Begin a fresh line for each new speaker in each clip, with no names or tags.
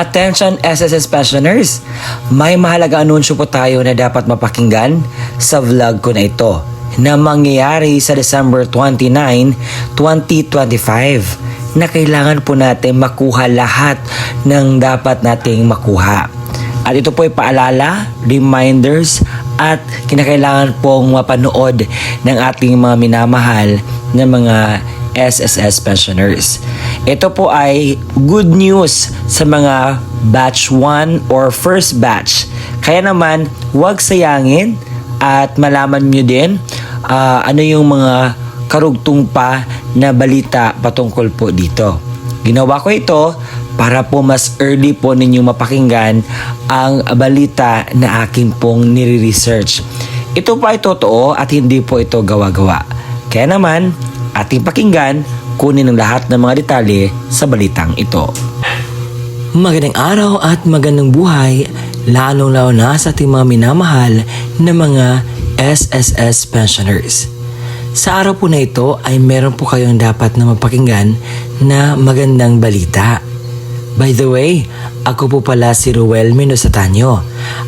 Attention SSS pensioners! May mahalaga anunsyo po tayo na dapat mapakinggan sa vlog ko na ito na mangyayari sa December 29, 2025 na kailangan po natin makuha lahat ng dapat nating makuha. At ito po ay paalala, reminders at kinakailangan pong mapanood ng ating mga minamahal na mga SSS pensioners. Ito po ay good news sa mga batch 1 or first batch. Kaya naman, huwag sayangin at malaman nyo din ano yung mga karugtong pa na balita patungkol po dito. Ginawa ko ito para po mas early po ninyong mapakinggan ang balita na aking pong nire-research. Ito pa ay totoo at hindi po ito gawa-gawa. Kaya naman, ating pakinggan, kunin ang lahat ng mga detalye sa balitang ito. Magandang araw at magandang buhay, lalong-lalo na sa ating mga minamahal na mga SSS pensioners. Sa araw po na ito ay meron po kayong dapat na mapakinggan na magandang balita. By the way, ako po pala si Ruel Mendoza Tanyo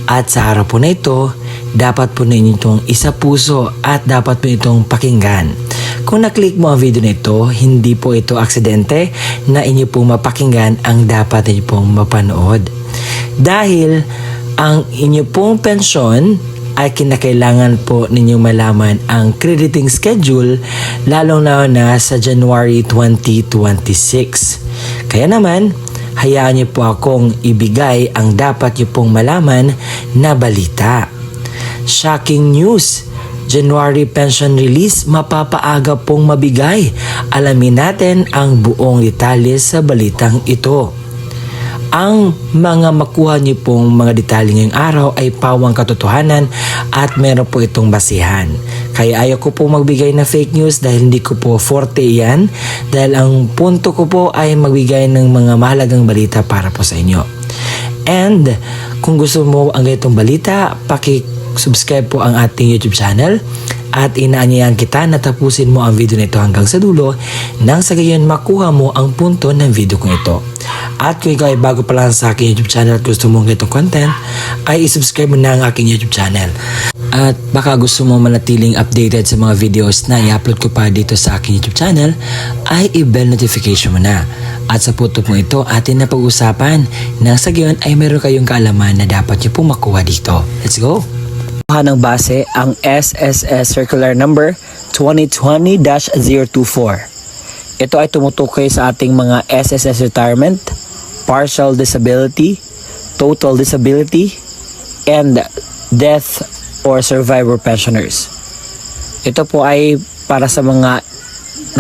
at sa araw po na ito, dapat po ninyo itong isa puso at dapat po itong pakinggan. Kung naklik mo ang video na ito, hindi po ito aksidente na inyo pong mapakinggan ang dapat inyo pong mapanood. Dahil ang inyo pong pensyon ay kinakailangan po ninyong malaman ang crediting schedule lalong na sa January 2026. Kaya naman, hayaan niyo po akong ibigay ang dapat niyo pong malaman na balita. Shocking news! January pension release mapapaaga pong mabigay. Alamin natin ang buong detalye sa balitang ito. Ang mga makuha niyo pong mga detalye ngayong araw ay pawang katotohanan at meron po itong basihan. Kaya ayaw ko po magbigay na fake news dahil hindi ko po forte yan. Dahil ang punto ko po ay magbigay ng mga mahalagang balita para po sa inyo. And kung gusto mo ang ganitong balita, subscribe po ang ating YouTube channel at inaanyayahan kita na tapusin mo ang video na ito hanggang sa dulo nang sa gayon makuha mo ang punto ng video ko ito. At kung ikaw ay bago pa lang sa aking YouTube channel at gusto mo ang ganitong content, ay isubscribe mo na ang aking YouTube channel. At baka gusto mo manatiling updated sa mga videos na i-upload ko pa dito sa aking YouTube channel, ay i-bell notification mo na. At sa punto po ito atin na pag-usapan nang sa gayon ay meron kayong kaalaman na dapat nyo pong makuha dito. Let's go! Ng base ang SSS Circular Number 2020-024. Ito ay tumutukoy sa ating mga SSS retirement, partial disability, total disability, and death or survivor pensioners. Ito po ay para sa mga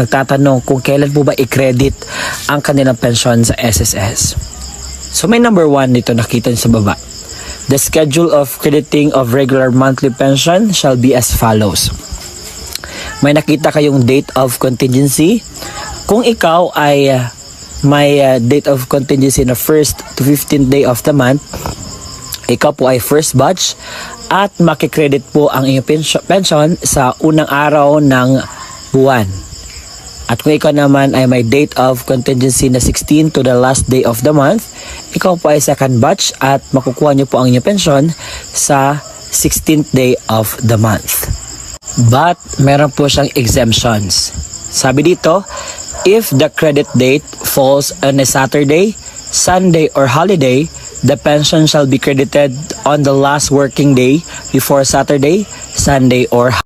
nagtatanong kung kailan po ba i-credit ang kanilang pensyon sa SSS. So may number 1 dito nakita niyo sa baba. The schedule of crediting of regular monthly pension shall be as follows. May nakita kayong date of contingency. Kung ikaw ay may date of contingency na 1st to 15th day of the month, ikaw po ay first batch at makikredit po ang iyong pension sa unang araw ng buwan. At kung ikaw naman ay may date of contingency na 16 to the last day of the month, ikaw po ay second batch at makukuha nyo po ang inyong pension sa 16th day of the month. But meron po siyang exemptions. Sabi dito, if the credit date falls on a Saturday, Sunday, or holiday, the pension shall be credited on the last working day before Saturday, Sunday, or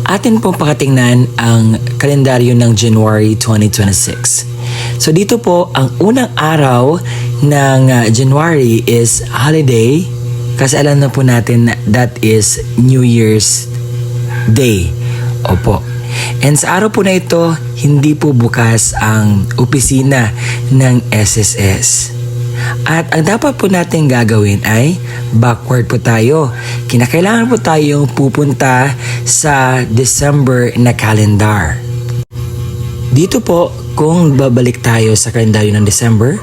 atin pong pakatingnan ang kalendaryo ng January 2026. So dito po, ang unang araw ng January is holiday kasi alam na po natin that is New Year's Day. Opo. And sa araw po na ito, hindi po bukas ang opisina ng SSS. At ang dapat po natin gagawin ay backward po tayo. Kinakailangan po tayong pupunta sa December na calendar. Dito po, kung babalik tayo sa kalendaryo ng December,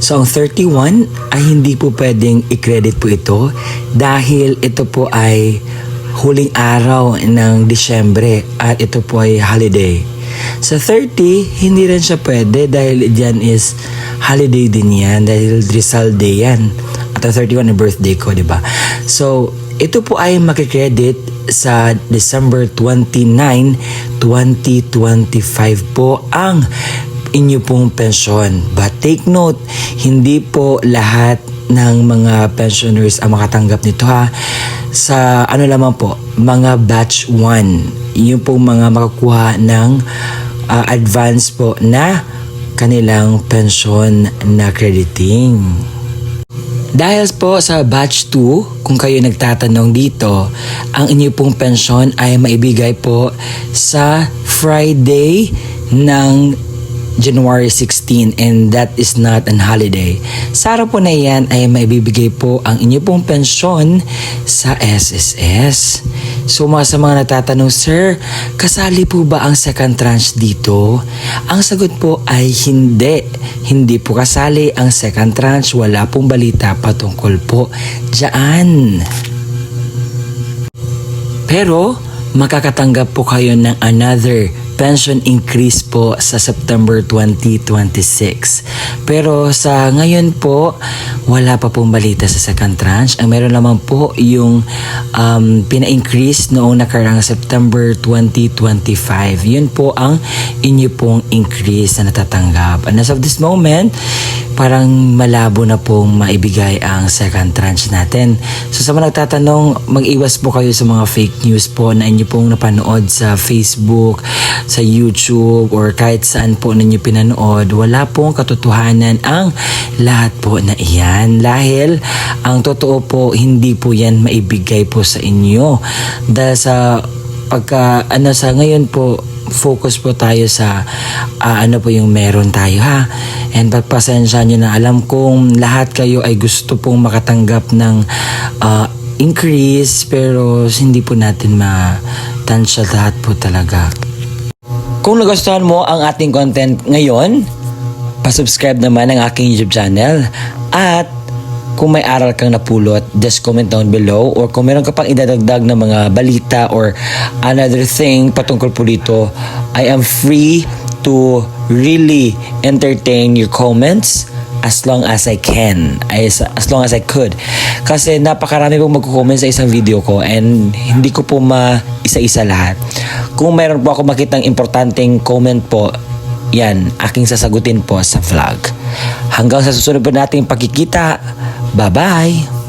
so ang 31 ay hindi po pwedeng i-credit po ito dahil ito po ay huling araw ng Disyembre at ito po ay holiday. Sa 30, hindi rin siya pwede dahil dyan is holiday din yan dahil Rizal Day yan. At ang 31 na birthday ko, di ba? So, ito po ay makikredit sa December 29, 2025 po ang inyo pong pensyon. But take note, hindi po lahat ng mga pensioners ang makatanggap nito ha. Sa ano lamang po, mga batch 1, yung pong mga makakuha ng advance po na kanilang pensyon na crediting. Dahil po sa batch 2, kung kayo nagtatanong dito, ang inyo pong pensyon ay maibigay po sa Friday ng January 16 and that is not an holiday. Sa araw po na yan ay maibibigay po ang inyo pong pensyon sa SSS. So sa mga natatanong, Sir, kasali po ba ang second tranche dito? Ang sagot po ay hindi. Hindi po kasali ang second tranche. Wala pong balita patungkol po dyan. Pero makakatanggap po kayo ng another pension increase po sa September 2026. Pero sa ngayon po, wala pa pong balita sa second tranche. Ang meron lamang po yung pina-increase noong nakarang September 2025. Yun po ang inyo pong increase na natatanggap. And as of this moment, parang malabo na pong maibigay ang second tranche natin. So sa mga nagtatanong, mag-iwas po kayo sa mga fake news po na inyo pong napanood sa Facebook, sa YouTube, or kahit saan po ninyo pinanood. Wala pong katotohanan ang lahat po na iyan. Dahil ang totoo po, hindi po yan maibigay po sa inyo. Dahil sa sa ngayon po, focus po tayo sa ano po yung meron tayo ha. And pagpasensya nyo na, alam kong lahat kayo ay gusto pong makatanggap ng increase, pero hindi po natin matansya lahat po talaga. Kung nagustuhan mo ang ating content ngayon, pasubscribe naman ang aking YouTube channel. At kung may aral kang napulot, just comment down below. Or kung meron ka pang idadagdag na mga balita or another thing patungkol po dito, I am free to really entertain your comments as long as I can, as long as I could. Kasi napakarami pong magko-comment sa isang video ko and hindi ko po isa-isa lahat. Kung mayroon po ako makitang importanteng comment po, yan, aking sasagutin po sa vlog. Hanggang sa susunod po nating pagkikita. Bye-bye!